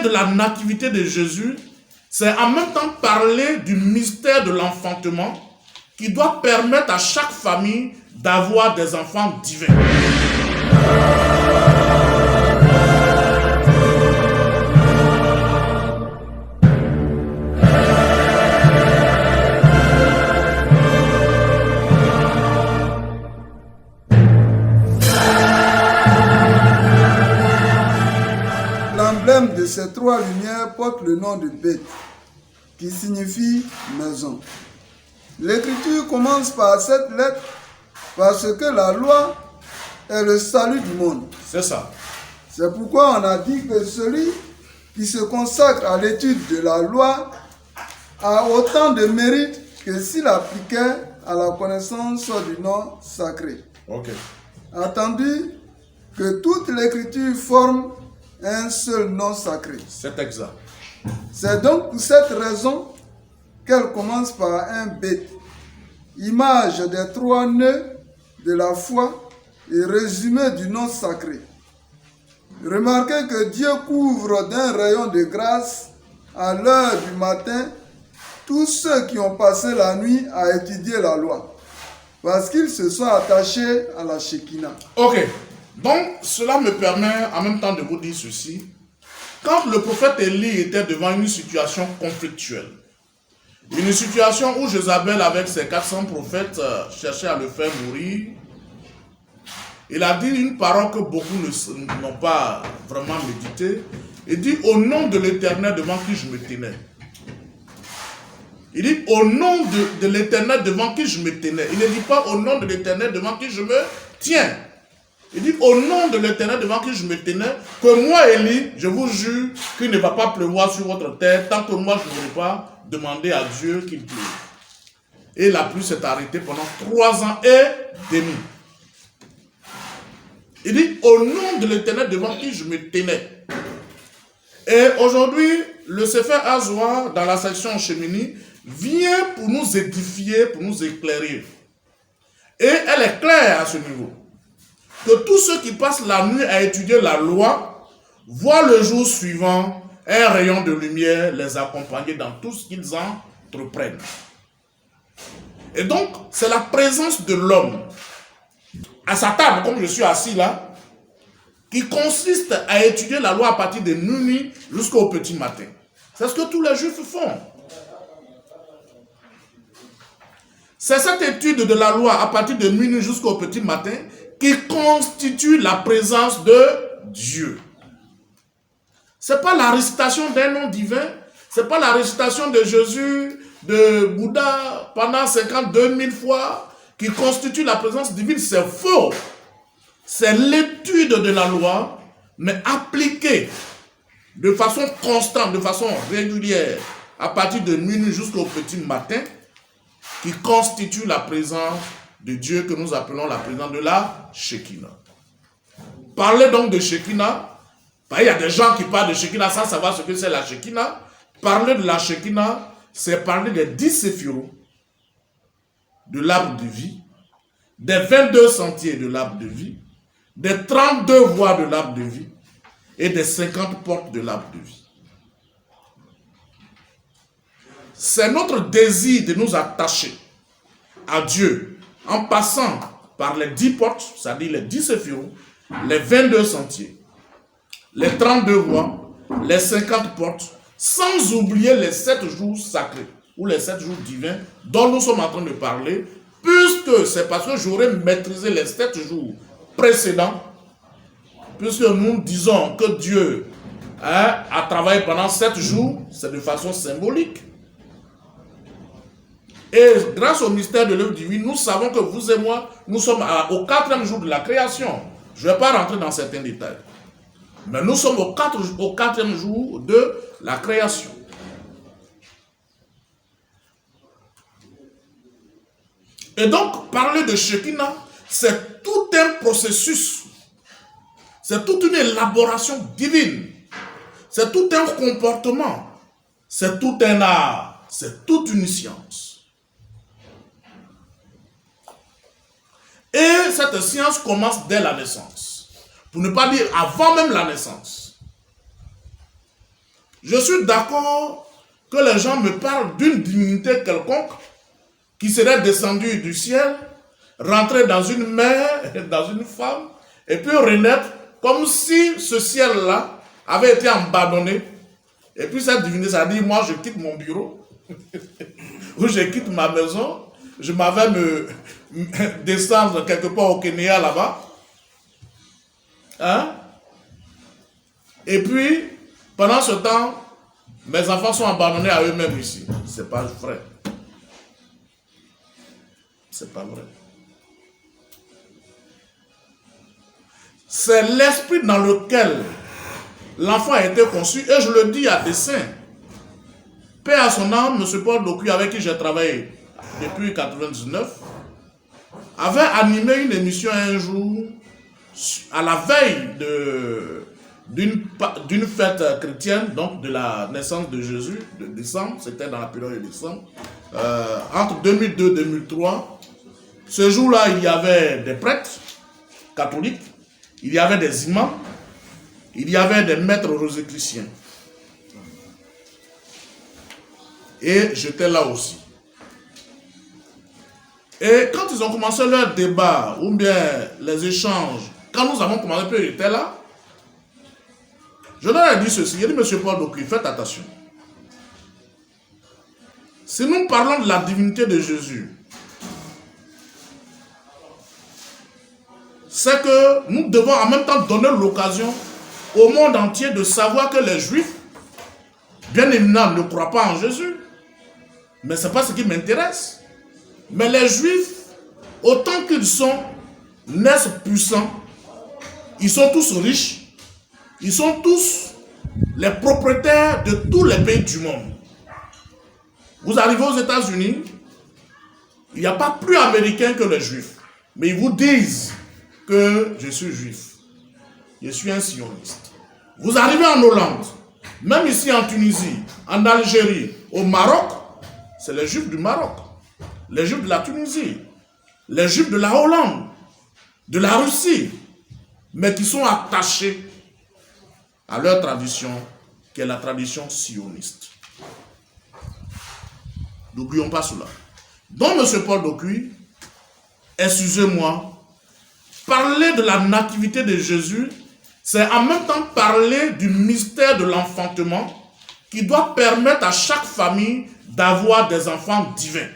de la nativité de Jésus, c'est en même temps parler du mystère de l'enfantement qui doit permettre à chaque famille d'avoir des enfants divins. L'emblème de ces trois lumières porte le nom de Beth, qui signifie maison. L'écriture commence par cette lettre parce que la loi est le salut du monde. C'est ça. C'est pourquoi on a dit que celui qui se consacre à l'étude de la loi a autant de mérite que s'il appliquait à la connaissance du nom sacré. Okay. Attendu que toute l'écriture forme un seul nom sacré. C'est exact. C'est donc pour cette raison qu'elle commence par un bête, image des trois nœuds de la foi et résumé du nom sacré. Remarquez que Dieu couvre d'un rayon de grâce à l'heure du matin tous ceux qui ont passé la nuit à étudier la loi, parce qu'ils se sont attachés à la Shekinah. Ok, donc cela me permet en même temps de vous dire ceci. Quand le prophète Élie était devant une situation conflictuelle, une situation où Jézabel avec ses 400 prophètes cherchait à le faire mourir, il a dit une parole que beaucoup n'ont pas vraiment médité. Il dit au nom de l'Éternel devant qui je me tenais. Il dit au nom de l'Éternel devant qui je me tenais. Il ne dit pas au nom de l'Éternel devant qui je me tiens. Il dit au nom de l'Éternel devant qui je me tenais, que moi, Élie, je vous jure qu'il ne va pas pleuvoir sur votre terre tant que moi je n'aurai pas demandé à Dieu qu'il pleuve. Et la pluie s'est arrêtée pendant 3 ans et demi. Il dit au nom de l'Éternel devant qui je me tenais. Et aujourd'hui, le Sefer Azoar, dans la section Shemini, vient pour nous édifier, pour nous éclairer. Et elle est claire à ce niveau. Que tous ceux qui passent la nuit à étudier la loi, voient le jour suivant un rayon de lumière les accompagner dans tout ce qu'ils entreprennent. Et donc, c'est la présence de l'homme à sa table, comme je suis assis là, qui consiste à étudier la loi à partir de minuit jusqu'au petit matin. C'est ce que tous les Juifs font. C'est cette étude de la loi à partir de minuit jusqu'au petit matin qui constitue la présence de Dieu. Ce n'est pas la récitation d'un nom divin, ce n'est pas la récitation de Jésus, de Bouddha pendant 52 000 fois qui constitue la présence divine, c'est faux. C'est l'étude de la loi, mais appliquée de façon constante, de façon régulière, à partir de minuit jusqu'au petit matin, qui constitue la présence de Dieu que nous appelons la présence de la Shekinah. Parler donc de Shekinah, il y a des gens qui parlent de Shekinah sans savoir ce que c'est la Shekinah. Parler de la Shekinah, c'est parler des 10 séphirots, de l'arbre de vie, des 22 sentiers de l'arbre de vie, des 32 voies de l'arbre de vie et des 50 portes de l'arbre de vie. C'est notre désir de nous attacher à Dieu en passant par les 10 portes, c'est-à-dire les 10 séphirots, les 22 sentiers, les 32 voies, les 50 portes, sans oublier les 7 jours sacrés ou les 7 jours divins dont nous sommes en train de parler, puisque c'est parce que j'aurais maîtrisé les 7 jours précédents, puisque nous disons que Dieu a travaillé pendant 7 jours, c'est de façon symbolique. Et grâce au mystère de l'œuvre divine, nous savons que vous et moi, nous sommes au 4e jour de la création. Je ne vais pas rentrer dans certains détails. Mais nous sommes au 4e jour de la création. Et donc, parler de Shekinah, c'est tout un processus. C'est toute une élaboration divine. C'est tout un comportement. C'est tout un art. C'est toute une science. Et cette science commence dès la naissance. Pour ne pas dire avant même la naissance. Je suis d'accord que les gens me parlent d'une divinité quelconque qui serait descendue du ciel, rentrer dans une mère, dans une femme, et puis renaître comme si ce ciel-là avait été abandonné. Et puis cette divinité, ça dit, moi je quitte mon bureau, ou je quitte ma maison, je m'en vais me descendre quelque part au Kenya là-bas. Hein? Et puis, pendant ce temps, mes enfants sont abandonnés à eux-mêmes ici. C'est pas vrai. C'est pas vrai. C'est l'esprit dans lequel l'enfant a été conçu, et je le dis à dessein. Paix à son âme, M. Paul Doku, avec qui j'ai travaillé depuis 1999, avait animé une émission un jour, à la veille d'une fête chrétienne, donc de la naissance de Jésus, de décembre, c'était dans la période de décembre, entre 2002 et 2003. Ce jour-là, il y avait des prêtres catholiques, il y avait des imams, il y avait des maîtres rosicruciens. Et j'étais là aussi. Et quand ils ont commencé leur débat, ou bien les échanges, quand nous avons commencé, puis j'étais là, je leur ai dit ceci, j'ai dit, M. Paul Doku, faites attention. Si nous parlons de la divinité de Jésus, c'est que nous devons en même temps donner l'occasion au monde entier de savoir que les Juifs, bien évidemment, ne croient pas en Jésus. Mais ce n'est pas ce qui m'intéresse. Mais les Juifs, autant qu'ils sont, naissent puissants, ils sont tous riches, ils sont tous les propriétaires de tous les pays du monde. Vous arrivez aux États-Unis, il n'y a pas plus américain que les Juifs. Mais ils vous disent que je suis juif. Je suis un sioniste. Vous arrivez en Hollande, même ici en Tunisie, en Algérie, au Maroc, c'est les Juifs du Maroc, les Juifs de la Tunisie, les Juifs de la Hollande, de la Russie, mais qui sont attachés à leur tradition, qui est la tradition sioniste. N'oublions pas cela. Donc, M. Paul Doku, excusez-moi, parler de la nativité de Jésus, c'est en même temps parler du mystère de l'enfantement qui doit permettre à chaque famille d'avoir des enfants divins.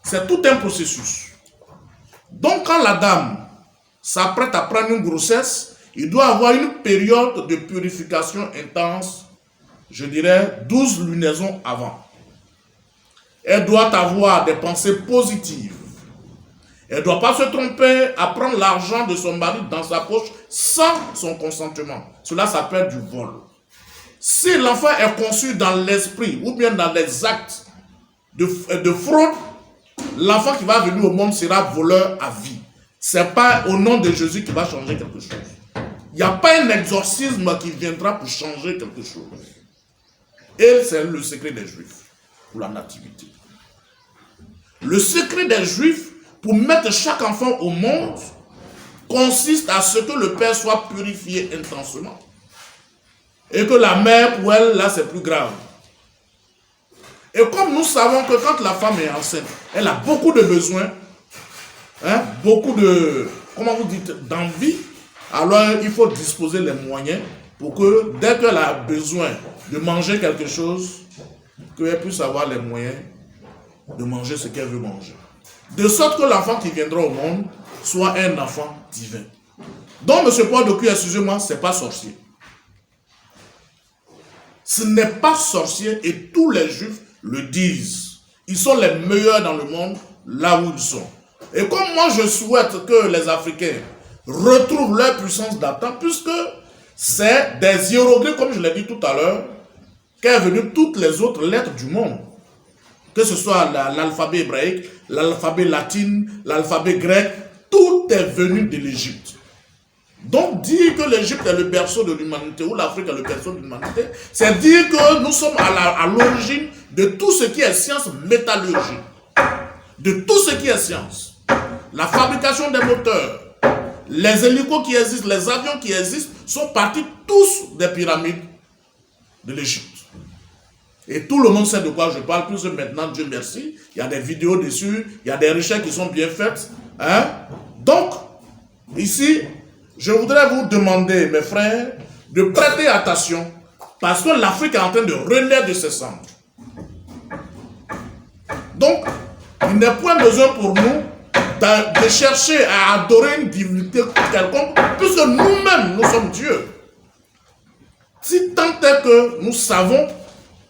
C'est tout un processus. Donc quand la dame s'apprête à prendre une grossesse, il doit avoir une période de purification intense, je dirais 12 lunaisons avant. Elle doit avoir des pensées positives. Elle ne doit pas se tromper à prendre l'argent de son mari dans sa poche sans son consentement. Cela s'appelle du vol. Si l'enfant est conçu dans l'esprit ou bien dans les actes de fraude, l'enfant qui va venir au monde sera voleur à vie. Ce n'est pas au nom de Jésus qui va changer quelque chose. Il n'y a pas un exorcisme qui viendra pour changer quelque chose. Et c'est le secret des Juifs pour la nativité. Le secret des Juifs pour mettre chaque enfant au monde consiste à ce que le père soit purifié intensement. Et que la mère, pour elle, là, c'est plus grave. Et comme nous savons que quand la femme est enceinte, elle a beaucoup de besoins, hein, beaucoup de, comment vous dites, d'envie, alors il faut disposer les moyens pour que, dès qu'elle a besoin de manger quelque chose, qu'elle puisse avoir les moyens de manger ce qu'elle veut manger. De sorte que l'enfant qui viendra au monde soit un enfant divin. Donc, M. Paul Doku, excusez-moi, ce n'est pas sorcier. Ce n'est pas sorcier et tous les Juifs le disent. Ils sont les meilleurs dans le monde là où ils sont. Et comme moi je souhaite que les Africains retrouvent leur puissance d'antan, puisque c'est des hiéroglyphes, comme je l'ai dit tout à l'heure, qu'est venu toutes les autres lettres du monde. Que ce soit l'alphabet hébraïque, l'alphabet latin, l'alphabet grec, tout est venu de l'Égypte. Donc dire que l'Égypte est le berceau de l'humanité ou l'Afrique est le berceau de l'humanité, c'est dire que nous sommes à l'origine de tout ce qui est science métallurgique, de tout ce qui est science. La fabrication des moteurs, les hélicos qui existent, les avions qui existent, sont partis tous des pyramides de l'Égypte. Et tout le monde sait de quoi je parle, puisque maintenant, Dieu merci, il y a des vidéos dessus, il y a des recherches qui sont bien faites. Hein? Donc, ici, je voudrais vous demander, mes frères, de prêter attention, parce que l'Afrique est en train de renaître de ses cendres. Donc, il n'est point besoin pour nous de chercher à adorer une divinité quelconque, puisque nous-mêmes, nous sommes Dieu. Si tant est que nous savons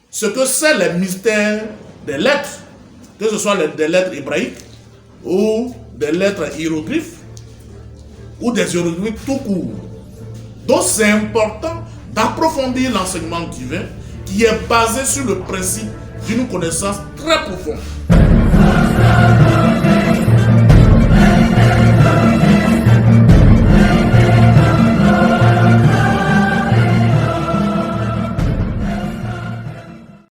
ce que c'est les mystères des lettres, que ce soit des lettres hébraïques, ou des lettres hiéroglyphes, ou des hiéroglyphes tout court. Donc c'est important d'approfondir l'enseignement divin qui est basé sur le principe d'une connaissance très profonde.